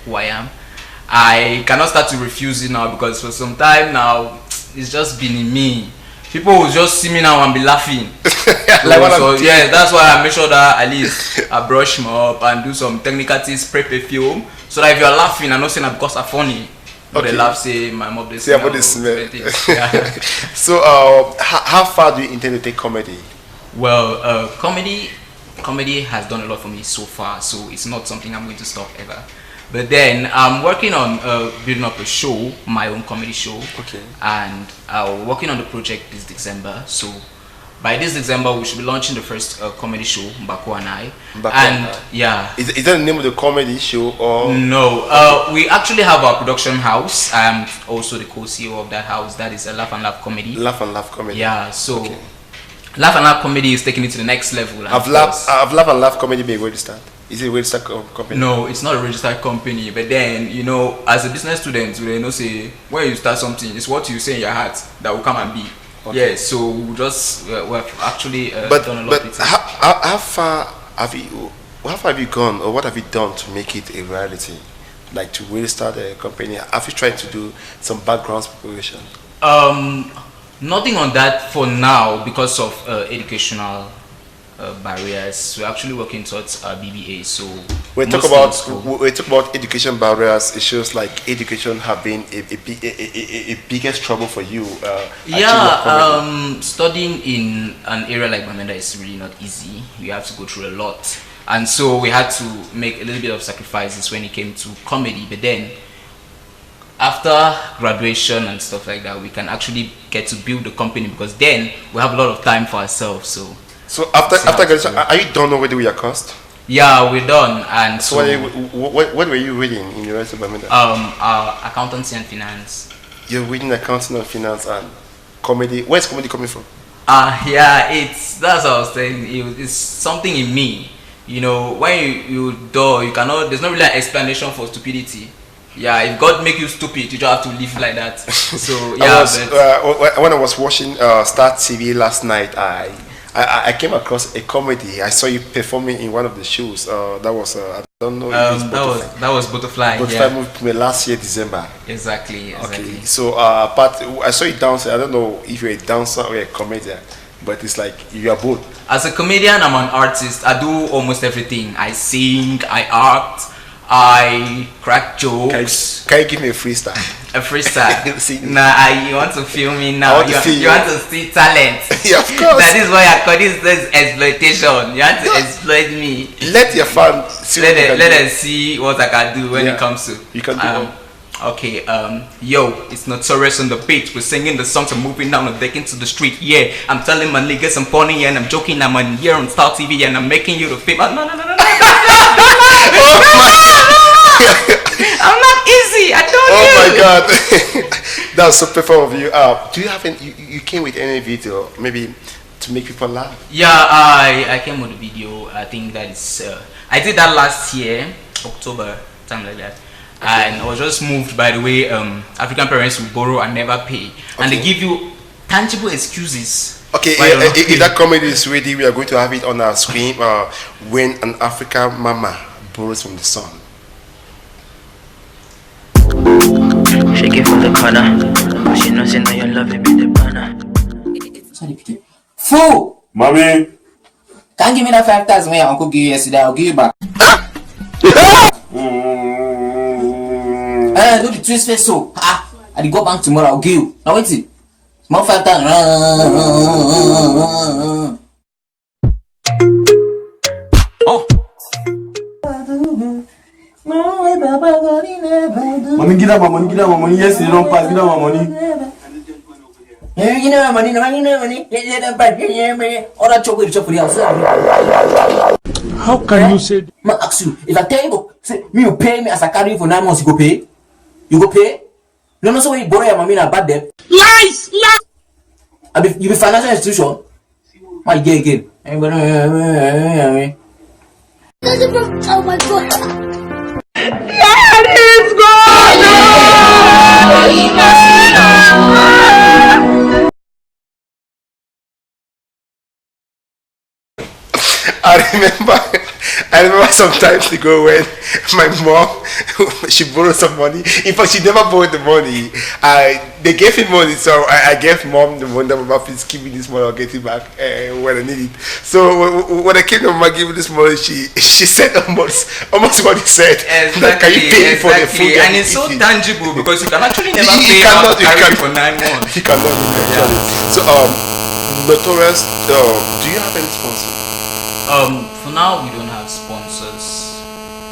who I am. I cannot start to refuse it now, because for some time now, it's just been in me. People will just see me now and be laughing. Yeah, that's why I make sure that at least I brush them up and do some technicalities, spray perfume, so that if you're laughing, I'm not saying that because I'm funny. But they laugh, say my mom this smell. Yeah. So, how far do you intend to take comedy? Well, comedy has done a lot for me so far, so it's not something I'm going to stop ever. But then I'm working on building up a show, my own comedy show. Okay. And I'm working on the project this December. So by this December, we should be launching the first comedy show, Mbaco and I. Yeah. Is that the name of the comedy show, or? No. We actually have our production house. I'm also the co-CEO of that house. That is a Laugh and Laugh Comedy. Laugh and Laugh Comedy. Yeah. So Laugh and Laugh Comedy is taking it to the next level. Have Laugh and Laugh Comedy been registered? Is it a registered company? No, it's not a registered company. But then, you know, as a business student, you know, say when you start something, it's what you say in your heart that will come and be. Okay. Yeah. So we just we've actually done a lot. But how far have you gone, or what have you done to make it a reality? Like to really start a company? Have you tried to do some background preparation? Nothing on that for now because of educational barriers. We're actually working towards BBA. So we talk about education barriers. It shows like education have been a biggest trouble for you. Studying in an area like Bamenda is really not easy. You have to go through a lot, and so we had to make a little bit of sacrifices when it came to comedy. But then, after graduation and stuff like that, we can actually get to build the company, because then we have a lot of time for ourselves. So after graduation, are you done already with your course? Yeah, we're done. And so what were you reading in University of Bamenda? Accountancy and finance. You're reading accounting and finance and comedy. Where's comedy coming from? Yeah, that's what I was saying. It's something in me. You know, when you do, you cannot. There's not really an explanation for stupidity. Yeah, if God make you stupid, you just have to live like that. So yeah. When I was watching Start TV last night, I came across a comedy. I saw you performing in one of the shows. That was Don't know. That was Butterfly. Butterfly movie premiere last year December. Exactly. Okay. So but I saw you dance. I don't know if you're a dancer or a comedian, but it's like you are both. As a comedian, I'm an artist. I do almost everything. I sing, I act, I crack jokes. Can you give me a freestyle? A freestyle? Nah, you want to film me now? You want to see talent? Yeah, of course. That is why I call this exploitation. You want to exploit me. Let your fans see. Let them see what I can do when it comes to. You can do okay, yo, it's Notorious on the beat. We're singing the songs and moving down the deck into the street. Yeah, I'm telling my niggas I'm funny and I'm joking. I'm on here on Star TV and I'm making you the fame. No. I'm not easy. I don't. Oh my God, that's so perfect of you. Do you have any? You came with any video, maybe to make people laugh? Yeah, I came with a video. I think that is. I did that last year, October, something like that. Okay. And I was just moved by the way African parents will borrow and never pay, and they give you tangible excuses. Okay, if that comedy is ready, we are going to have it on our screen. When an African mama borrows from the son. Shake it for the corner. She knows you know you love it, be the banner. Fool! Mommy! Can't give me that 5,000 when your uncle gave you yesterday, I'll give you back. Do the twist face so. I go back tomorrow, I'll give you. Now wait it. Small 5,000. Oh! Mommy, get up my money, Yes, you don't pass, get up my money. You know money, let them back. Or I choke with the house. How can you say? I ask you, if I tell you, say, you pay me as I carry you for 9 months, you go pay? You go pay? You know, so when you borrow your money in a bad debt? Lies! You be financial institution? My gay again. Oh my God. That is I remember sometimes ago when my mom she borrowed some money. In fact, she never borrowed the money. They gave him money, so I gave mom the money. Mama, please give me this money. I'll get it back when I need it. So when I came to mama give me this money, she said almost what he said. Exactly. Can you pay for the food? And it's so tangible because you can actually never pay for 9 months. You cannot. So Notorious, do you have any sponsor? For now we don't have sponsors,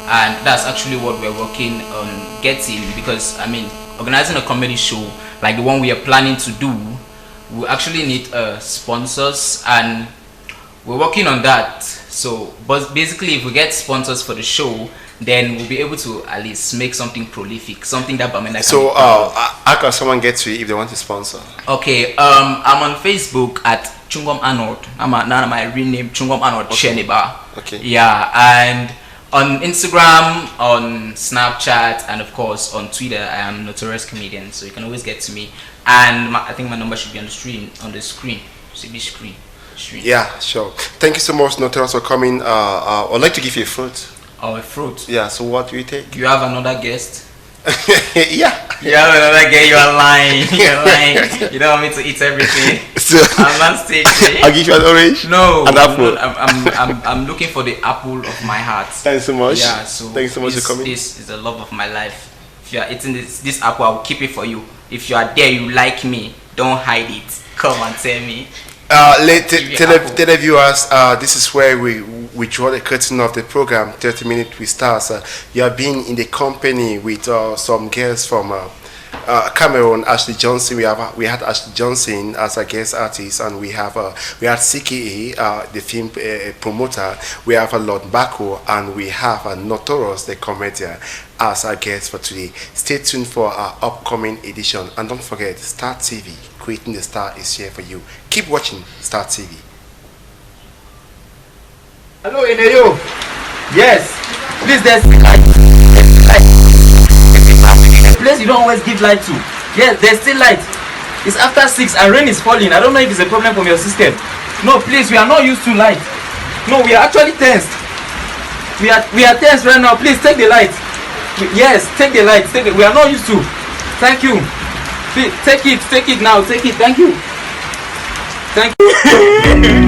and that's actually what we're working on getting, because I mean, organizing a comedy show like the one we are planning to do, we actually need sponsors, and we're working on that. So but basically if we get sponsors for the show, then we'll be able to at least make something prolific, something that Bamenda can. So how can someone get to you if they want to sponsor? Okay, I'm on Facebook at Chungom Arnold. Now my real name Chungom Arnold Sheneba. Okay. Yeah, and on Instagram, on Snapchat, and of course on Twitter, I am Notorious Comedian. So you can always get to me. And I think my number should be on the screen. CB screen. Yeah, sure. Thank you so much, Notorious, for coming. I'd like to give you a fruit. Oh, a fruit. Yeah. So what do you take? You have another guest? Yeah. You have another guest. You are lying. You're lying. You don't want me to eat everything. So I'm not stage. I'll give you an orange. No, an apple. I'm looking for the apple of my heart. Thanks so much. Yeah. So thanks so much for coming. This is the love of my life. If you are eating this apple, I'll keep it for you. If you are there, you like me, don't hide it. Come and tell me. Tele viewers, this is where we draw the curtain of the program. 30 minutes with stars. You are being in the company with some girls from Cameroon. Ashley Johnson. We had Ashley Johnson as a guest artist, and we had CKA, the film promoter. We have Lord Mbaco, and we have Notorious, the comedian, as our guest for today. Stay tuned for our upcoming edition, and don't forget, Star TV, creating the star, is here for you. Keep watching Star TV. Hello, Eneyo. Yes, please, there's a place you don't always give light to. Yes, there's still light. It's after 6 and rain is falling. I don't know if it's a problem from your system. No, please, we are not used to light. No, we are actually tensed. We are tense right now. Please take the light. Yes, take the light. Take it. We are not used to. Thank you. Please, take it now. Take it. Thank you. Thank you.